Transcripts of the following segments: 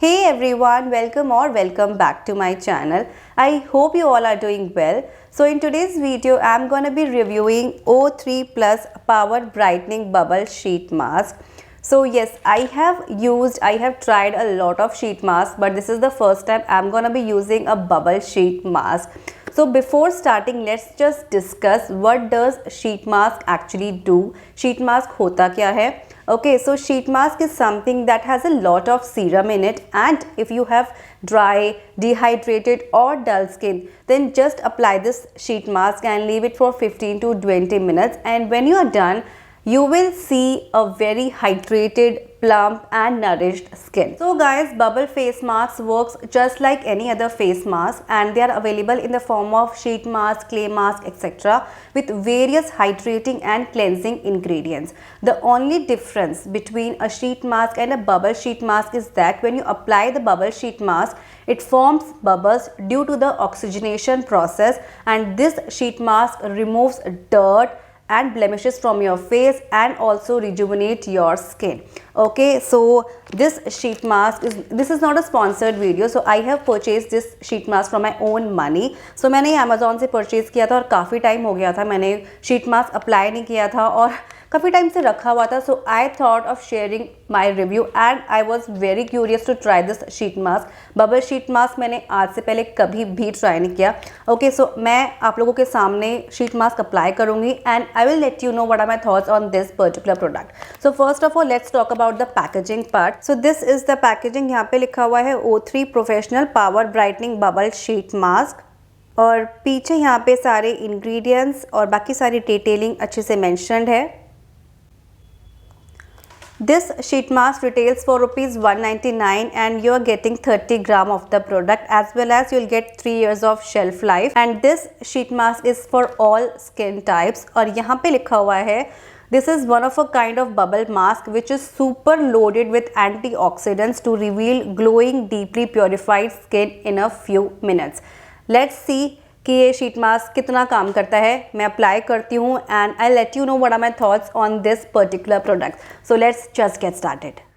Hey everyone, welcome back to my channel. I hope you all are doing well. So in today's video, I'm gonna be reviewing O3 Plus Power Brightening Bubble Sheet Mask. So yes, I have tried a lot of sheet masks, but this is the first time I'm gonna be using a bubble sheet mask. So before starting, let's just discuss what does sheet mask actually do. Sheet mask होता क्या है? Okay, so sheet mask is something that has a lot of serum in it, and if you have dry, dehydrated or dull skin, then just apply this sheet mask and leave it for 15 to 20 minutes, and when you are done, you will see a very hydrated, plump and nourished skin. So guys, bubble face mask works just like any other face mask, and they are available in the form of sheet mask, clay mask, etc. with various hydrating and cleansing ingredients. The only difference between a sheet mask and a bubble sheet mask is that when you apply the bubble sheet mask, it forms bubbles due to the oxygenation process, and this sheet mask removes dirt and blemishes from your face and also rejuvenate your skin. Okay, so this is not a sponsored video, so I have purchased this sheet mask from my own money. So मैंने Amazon से purchase किया था और काफ़ी time हो गया था, मैंने sheet mask apply नहीं किया था और काफ़ी टाइम से रखा हुआ था. So I thought of sharing my review and I was very curious to try this sheet mask. Bubble sheet mask मैंने आज से पहले कभी भी try नहीं किया. Okay, so मैं आप लोगों के सामने sheet mask apply करूँगी and I will let you know what are my thoughts on this particular product. So first of all, let's talk about the packaging part. So this is the packaging. यहाँ पे लिखा हुआ है O3 Professional Power Brightening Bubble Sheet Mask और पीछे यहाँ पे सारे ingredients और बाकी सारी detailing अच्छे से mentioned है. This sheet mask retails for rupees 199 and you are getting 30 gram of the product, as well as you'll get 3 years of shelf life, and this sheet mask is for all skin types. और यहाँ पे लिखा हुआ है this is one of a kind of bubble mask which is super loaded with antioxidants to reveal glowing, deeply purified skin in a few minutes. Let's see कि ये sheet mask कितना काम करता है. मैं अप्लाई करती हूँ and I let you know what are my thoughts on this particular product. So let's just get started.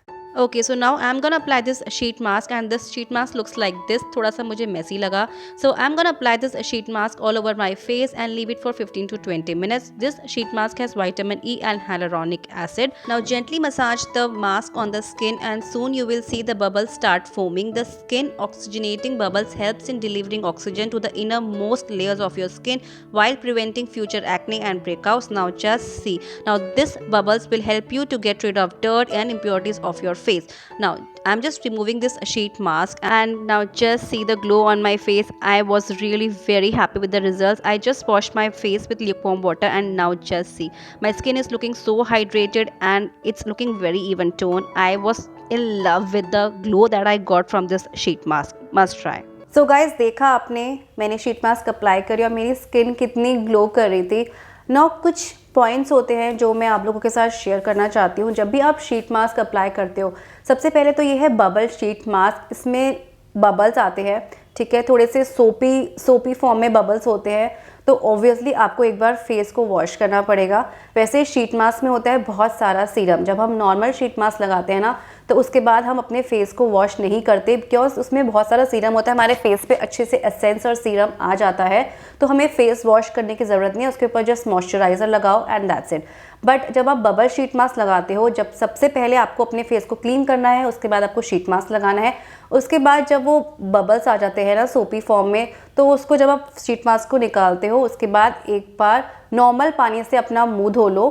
Okay, so now I'm gonna apply this sheet mask and this sheet mask looks like this. थोड़ा सा मुझे messy लगा. So I'm gonna apply this sheet mask all over my face and leave it for 15 to 20 minutes. This sheet mask has vitamin E and hyaluronic acid. Now gently massage the mask on the skin and soon you will see the bubbles start forming. The skin oxygenating bubbles helps in delivering oxygen to the innermost layers of your skin while preventing future acne and breakouts. Now just see. Now this bubbles will help you to get rid of dirt and impurities of your face. Now I'm just removing this sheet mask and now just see the glow on my face. I was really very happy with the results. I just washed my face with lukewarm water and now just see my skin is looking so hydrated and it's looking very even tone. I was in love with the glow that I got from this sheet mask. Must try. So guys, देखा आपने, मैंने sheet mask apply करी और मेरी skin कितनी glow कर रही थी. ना कुछ पॉइंट्स होते हैं जो मैं आप लोगों के साथ शेयर करना चाहती हूँ. जब भी आप शीट मास्क अप्लाई करते हो, सबसे पहले तो ये है बबल शीट मास्क. इसमें बबल्स आते हैं, ठीक है, थोड़े से सोपी फॉर्म में बबल्स होते हैं, तो ऑब्वियसली आपको एक बार फेस को वॉश करना पड़ेगा. वैसे शीट मास्क में होता है बहुत सारा सीरम. जब हम नॉर्मल शीट मास्क लगाते हैं ना, तो उसके बाद हम अपने फेस को वॉश नहीं करते बिकॉज उसमें बहुत सारा सीरम होता है. हमारे फेस पे अच्छे से एसेंस और सीरम आ जाता है, तो हमें फेस वॉश करने की ज़रूरत नहीं है. उसके ऊपर जस्ट मॉइस्चराइज़र लगाओ एंड दैट्स इट. बट जब आप बबल शीट मास्क लगाते हो, जब सबसे पहले आपको अपने फेस को क्लीन करना है, उसके बाद आपको शीट मास्क लगाना है. उसके बाद जब वो बबल्स आ जाते हैं ना सोपी फॉर्म में, तो उसको जब आप शीट मास्क को निकालते हो, उसके बाद एक बार नॉर्मल पानी से अपना मुंह धो लो.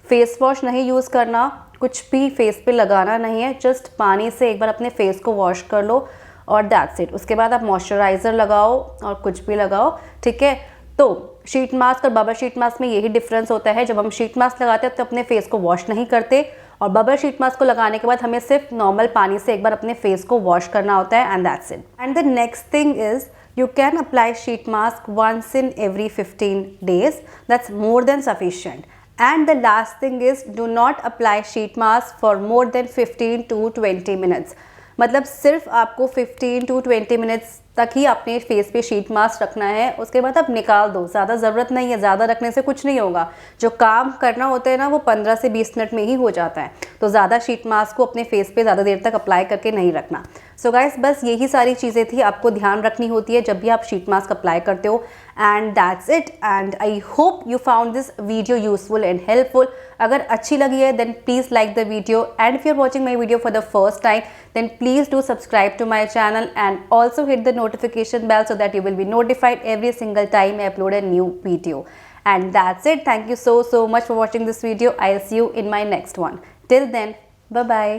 फेस वॉश नहीं यूज़ करना, कुछ भी फेस पे लगाना नहीं है, जस्ट पानी से एक बार अपने फेस को वॉश कर लो और दैट्स इट. उसके बाद आप मॉइस्चराइज़र लगाओ और कुछ भी लगाओ, ठीक है. तो शीट मास्क और बबल शीट मास्क में यही डिफरेंस होता है. जब हम शीट मास्क लगाते हैं तो अपने फेस को वॉश नहीं करते, और बबल शीट मास्क को लगाने के बाद हमें सिर्फ नॉर्मल पानी से एक बार अपने फेस को वॉश करना होता है and that's it. And the next thing is you can apply sheet mask once in every 15 days. That's more than sufficient. And the last thing is, do not apply sheet mask for more than 15 to 20 minutes. मतलब सिर्फ आपको 15 to 20 minutes तक ही अपने face पे sheet mask रखना है, उसके बाद आप निकाल दो, ज़्यादा ज़रूरत नहीं है, ज़्यादा रखने से कुछ नहीं होगा। जो काम करना होता है ना वो 15 से 20 मिनट में ही हो जाता है, तो ज़्यादा शीट मास्क को अपने फेस पे ज़्यादा देर तक अप्लाई करके नहीं रखना। सो गाइस, बस यही सारी चीज़ें थी, आपको ध्यान रखनी होती है जब भी आप शीट मास्क अप्लाई करते हो। And that's it, and I hope you found this video useful and helpful. अगर अच्छी लगी है then please like the video, and if you are watching my video for the first time then please do subscribe to my channel and also hit the notification bell so that you will be notified every single time I upload a new video. And that's it. Thank you so much for watching this video. I'll see you in my next one. Till then, bye bye.